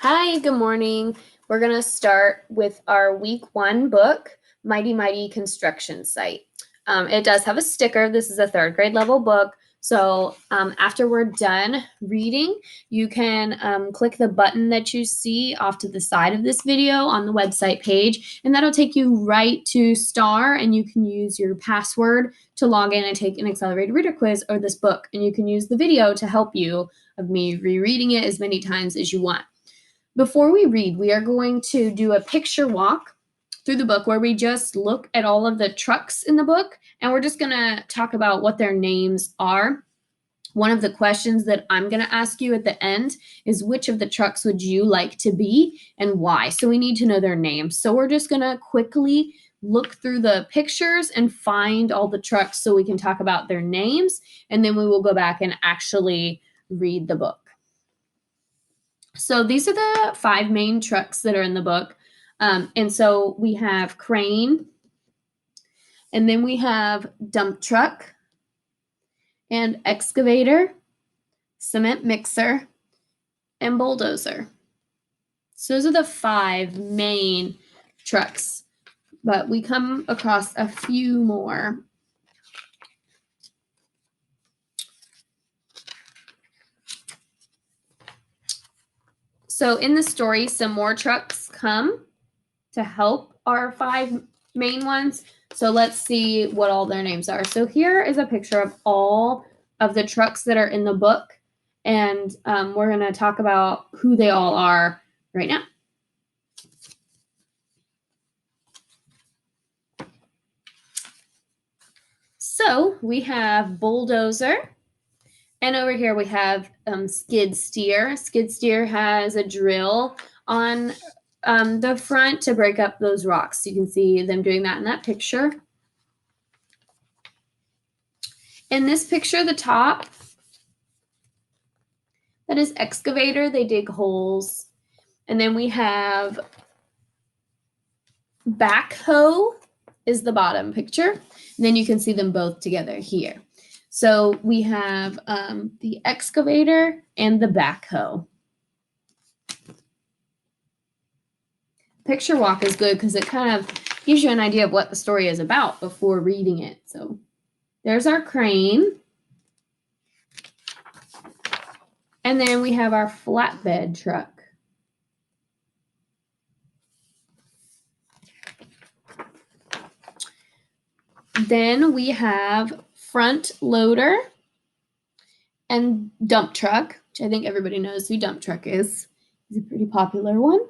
Hi, good morning. We're going to start with our week 1 book, Mighty Mighty Construction Site. It does have a sticker. This is a 3rd grade level book. So after we're done reading, you can click the button that you see off to the side of this video on the website page, and that'll take you right to STAR, and you can use your password to log in and take an accelerated reader quiz or this book, and you can use the video to help you of me rereading it as many times as you want. Before we read, we are going to do a picture walk through the book where we just look at all of the trucks in the book, and we're just going to talk about what their names are. One of the questions that I'm going to ask you at the end is, which of the trucks would you like to be and why? So we need to know their names. So we're just going to quickly look through the pictures and find all the trucks so we can talk about their names, and then we will go back and actually read the book. So these are the 5 main trucks that are in the book. And so we have crane, and then we have dump truck and excavator, cement mixer, and bulldozer. So those are the 5 main trucks, but we come across a few more. So in the story, some more trucks come to help our 5 main ones. So let's see what all their names are. So here is a picture of all of the trucks that are in the book, and we're going to talk about who they all are right now. So we have bulldozer, and over here we have skid steer. Skid steer has a drill on the front to break up those rocks. You can see them doing that in that picture. In this picture, the top, that is excavator. They dig holes. And then we have backhoe is the bottom picture. And then you can see them both together here. So we have the excavator and the backhoe. Picture walk is good because it kind of gives you an idea of what the story is about before reading it. So there's our crane. And then we have our flatbed truck. Then we have front loader and dump truck, which I think everybody knows who dump truck is. It's a pretty popular one.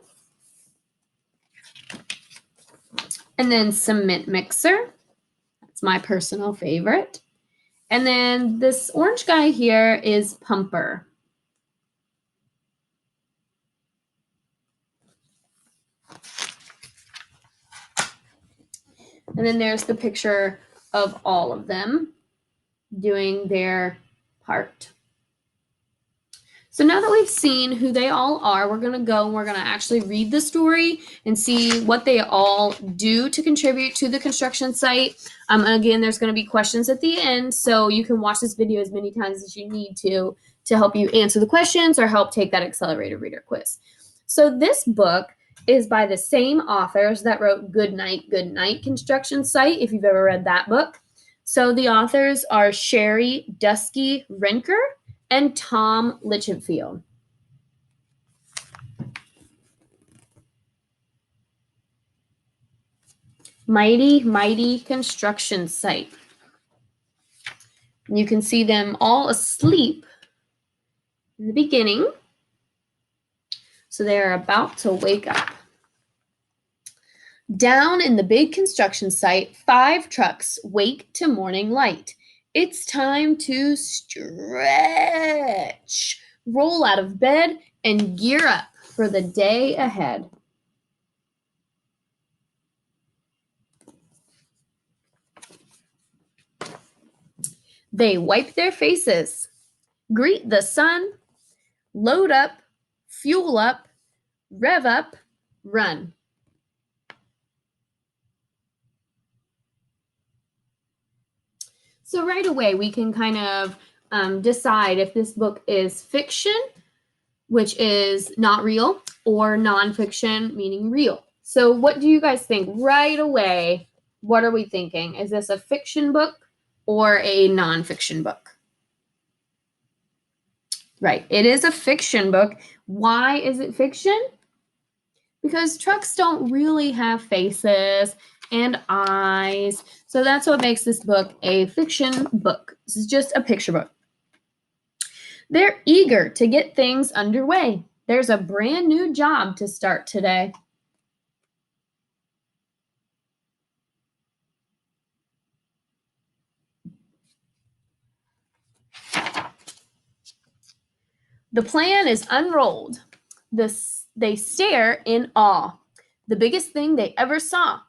And then cement mixer. That's my personal favorite. And then this orange guy here is pumper. And then there's the picture of all of them doing their part. So now that we've seen who they all are, we're going to go and we're going to actually read the story and see what they all do to contribute to the construction site. Again, there's going to be questions at the end, so you can watch this video as many times as you need to help you answer the questions or help take that accelerated reader quiz. So this book is by the same authors that wrote Good Night Construction Site, if you've ever read that book. So the authors are Sherry Dusky Renker and Tom Lichtenfield. Mighty Mighty Construction Site. You can see them all asleep in the beginning. So they're about to wake up. Down in the big construction site, 5 trucks wake to morning light. It's time to stretch, roll out of bed, and gear up for the day ahead. They wipe their faces, greet the sun, load up, fuel up, rev up, run. So right away, we can kind of decide if this book is fiction, which is not real, or nonfiction, meaning real. So what do you guys think right away? What are we thinking? Is this a fiction book or a nonfiction book? Right, it is a fiction book. Why is it fiction? Because trucks don't really have faces and eyes. So that's what makes this book a fiction book. This is just a picture book. They're eager to get things underway. There's a brand new job to start today. The plan is unrolled. They stare in awe. The biggest thing they ever saw.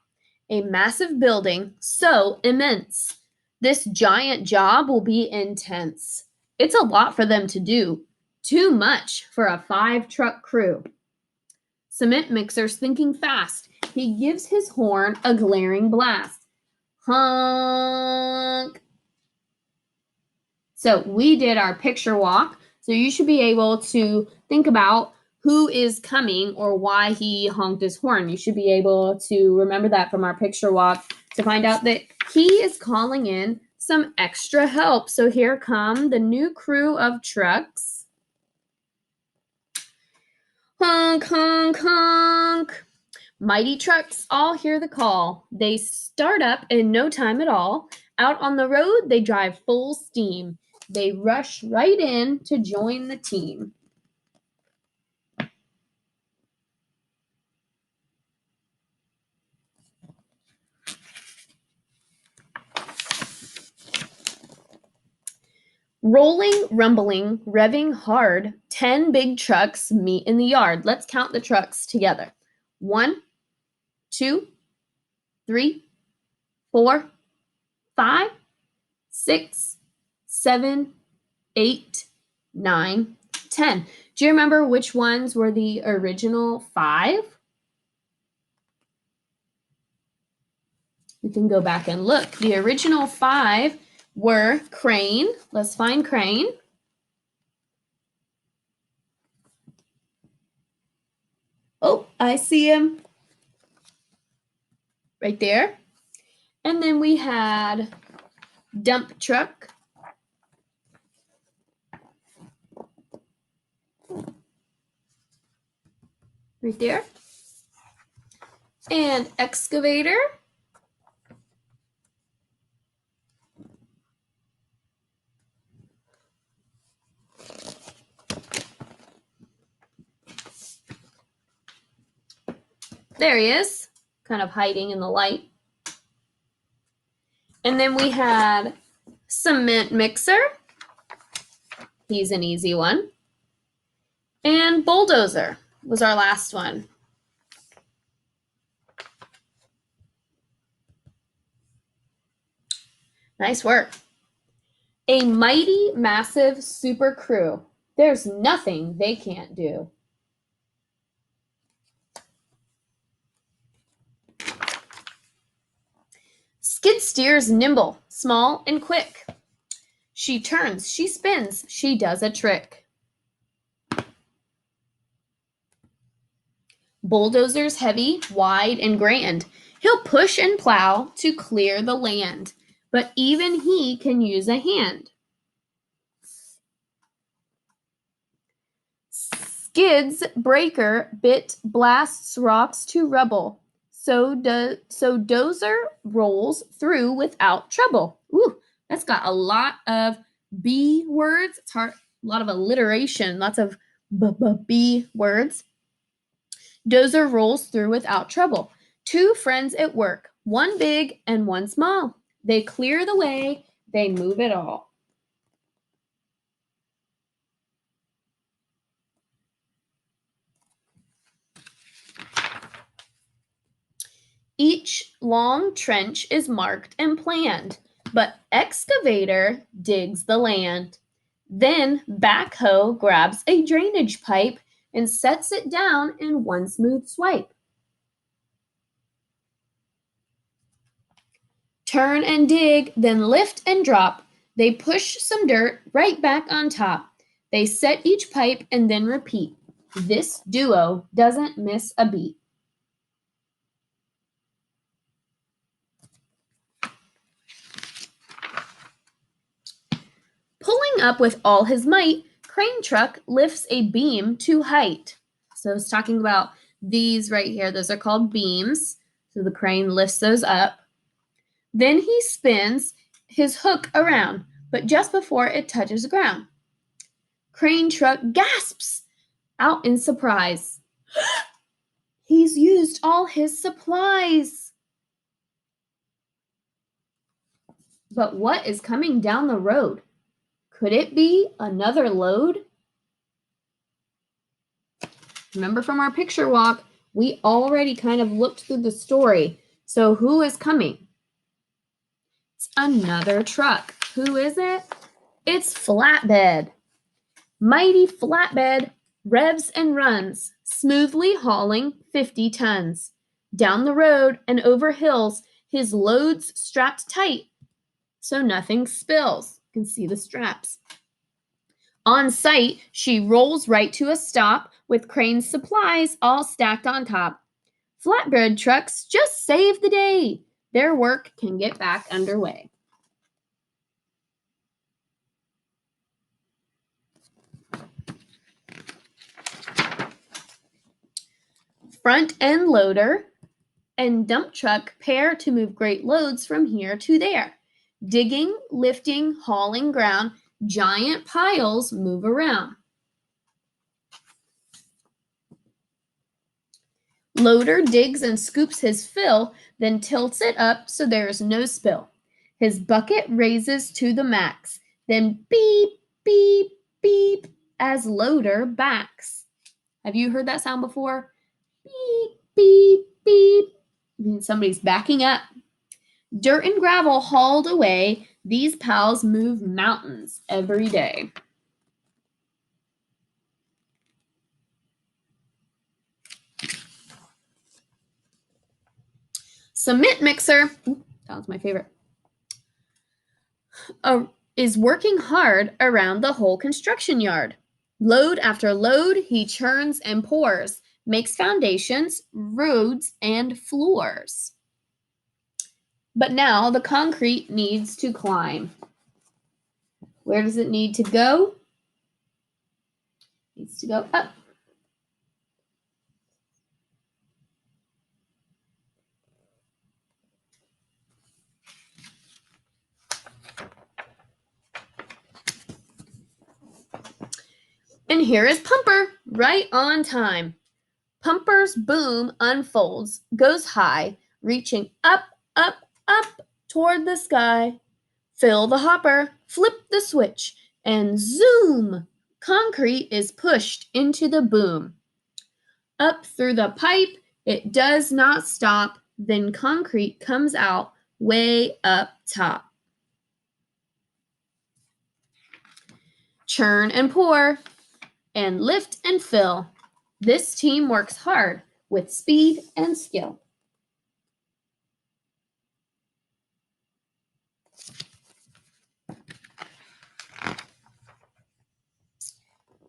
A massive building so immense. This giant job will be intense. It's a lot for them to do. Too much for a 5-truck crew. Cement mixer's thinking fast. He gives his horn a glaring blast. Honk. So we did our picture walk. So you should be able to think about who is coming or why he honked his horn. You should be able to remember that from our picture walk to find out that he is calling in some extra help. So here come the new crew of trucks. Honk, honk, honk. Mighty trucks all hear the call. They start up in no time at all. Out on the road, they drive full steam. They rush right in to join the team. Rolling, rumbling, revving hard, 10 big trucks meet in the yard. Let's count the trucks together. 1, 2, 3, 4, 5, 6, 7, 8, 9, 10. Do you remember which ones were the original 5? We can go back and look. The original 5 were Crane. Let's find Crane. Oh, I see him right there. And then we had Dump Truck. Right there. And Excavator. There he is, kind of hiding in the light. And then we had Cement Mixer. He's an easy one. And Bulldozer was our last one. Nice work. A mighty, massive super crew. There's nothing they can't do. Skid steers nimble, small, and quick. She turns, she spins, she does a trick. Bulldozer's heavy, wide, and grand. He'll push and plow to clear the land, but even he can use a hand. Skid's breaker bit blasts rocks to rubble. So Dozer rolls through without trouble. Ooh, that's got a lot of B words. It's hard, a lot of alliteration, lots of B words. Dozer rolls through without trouble. 2 friends at work, one big and one small. They clear the way, they move it all. Each long trench is marked and planned, but excavator digs the land. Then backhoe grabs a drainage pipe and sets it down in one smooth swipe. Turn and dig, then lift and drop. They push some dirt right back on top. They set each pipe and then repeat. This duo doesn't miss a beat. Pulling up with all his might, crane truck lifts a beam to height. So it's talking about these right here. Those are called beams. So the crane lifts those up. Then he spins his hook around, but just before it touches the ground, crane truck gasps out in surprise. He's used all his supplies. But what is coming down the road? Could it be another load? Remember from our picture walk, we already kind of looked through the story. So who is coming? It's another truck. Who is it? It's Flatbed. Mighty Flatbed revs and runs, smoothly hauling 50 tons. Down the road and over hills, his loads strapped tight so nothing spills. You can see the straps. On sight, she rolls right to a stop with crane's supplies all stacked on top. Flatbed trucks just save the day. Their work can get back underway. Front end loader and dump truck pair to move great loads from here to there. Digging, lifting, hauling ground, giant piles move around. Loader digs and scoops his fill, then tilts it up so there is no spill. His bucket raises to the max, then beep, beep, beep as loader backs. Have you heard that sound before? Beep, beep, beep. Somebody's backing up. Dirt and gravel hauled away, these pals move mountains every day. Cement mixer, that was my favorite, is working hard around the whole construction yard. Load after load, he churns and pours, makes foundations, roads, and floors. But now the concrete needs to climb. Where does it need to go? It needs to go up. And here is Pumper, right on time. Pumper's boom unfolds, goes high, reaching up, up, up toward the sky. Fill the hopper, flip the switch, and zoom! Concrete is pushed into the boom. Up through the pipe, it does not stop, then concrete comes out way up top. Churn and pour, and lift and fill. This team works hard with speed and skill.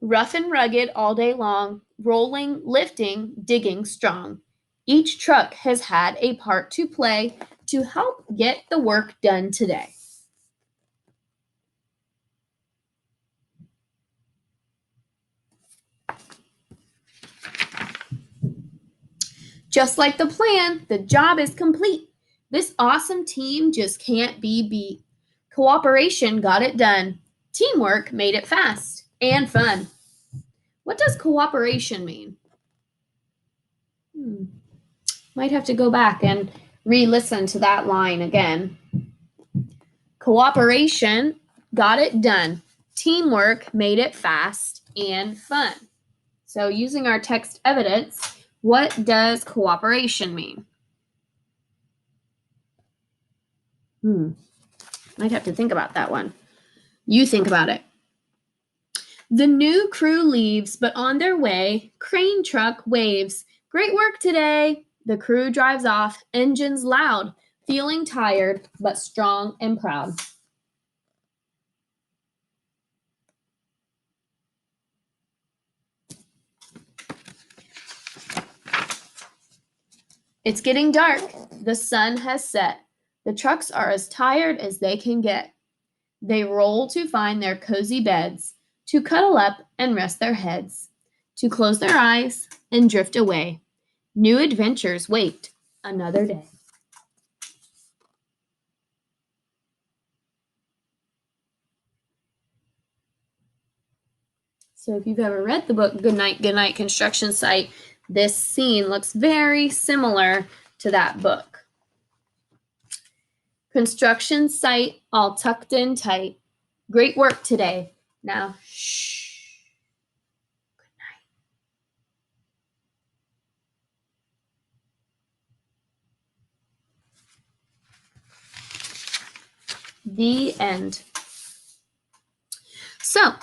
Rough and rugged all day long, rolling, lifting, digging strong. Each truck has had a part to play to help get the work done today. Just like the plan, the job is complete. This awesome team just can't be beat. Cooperation got it done. Teamwork made it fast and fun. What does cooperation mean? Might have to go back and re-listen to that line again. Cooperation got it done. Teamwork made it fast and fun. So using our text evidence, what does cooperation mean? Might have to think about that one. You think about it. The new crew leaves, but on their way, crane truck waves. Great work today. The crew drives off, engines loud, feeling tired, but strong and proud. It's getting dark. The sun has set. The trucks are as tired as they can get. They roll to find their cozy beds, to cuddle up and rest their heads, to close their eyes and drift away. New adventures wait another day. So if you've ever read the book Goodnight, Goodnight Construction Site, this scene looks very similar to that book. Construction site all tucked in tight. Great work today. Now, shh. The end. So,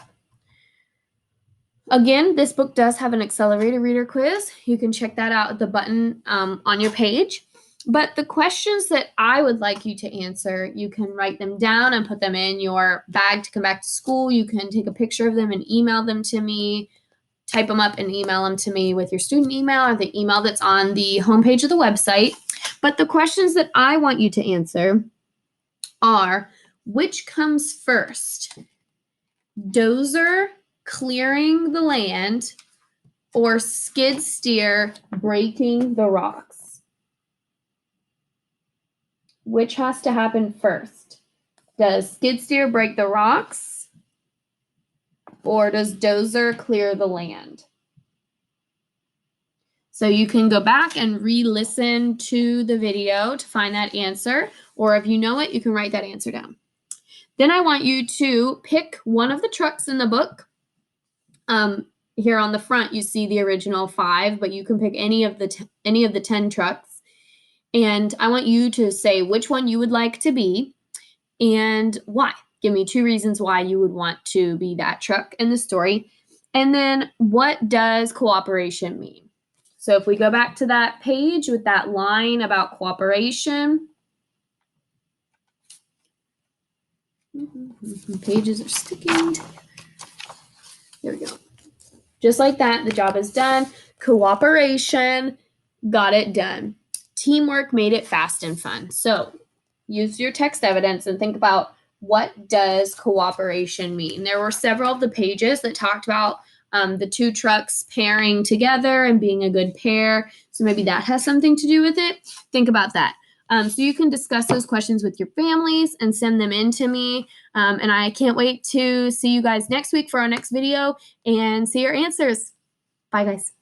again, this book does have an accelerated reader quiz. You can check that out at the button on your page. But the questions that I would like you to answer, you can write them down and put them in your bag to come back to school. You can take a picture of them and email them to me, type them up and email them to me with your student email or the email that's on the homepage of the website. But the questions that I want you to answer are, which comes first? Dozer clearing the land or skid steer breaking the rocks? Which has to happen first? Does skid steer break the rocks or does dozer clear the land? So you can go back and re-listen to the video to find that answer, or if you know it, you can write that answer down. Then I want you to pick one of the trucks in the book. Here on the front, you see the original 5, but you can pick any of the 10 trucks. And I want you to say which one you would like to be and why. Give me 2 reasons why you would want to be that truck in the story. And then what does cooperation mean? So if we go back to that page with that line about cooperation, pages are sticking together. There we go. Just like that, the job is done. Cooperation, got it done. Teamwork made it fast and fun. So use your text evidence and think about, what does cooperation mean? There were several of the pages that talked about the 2 trucks pairing together and being a good pair. So maybe that has something to do with it. Think about that. So you can discuss those questions with your families and send them in to me. And I can't wait to see you guys next week for our next video and see your answers. Bye, guys.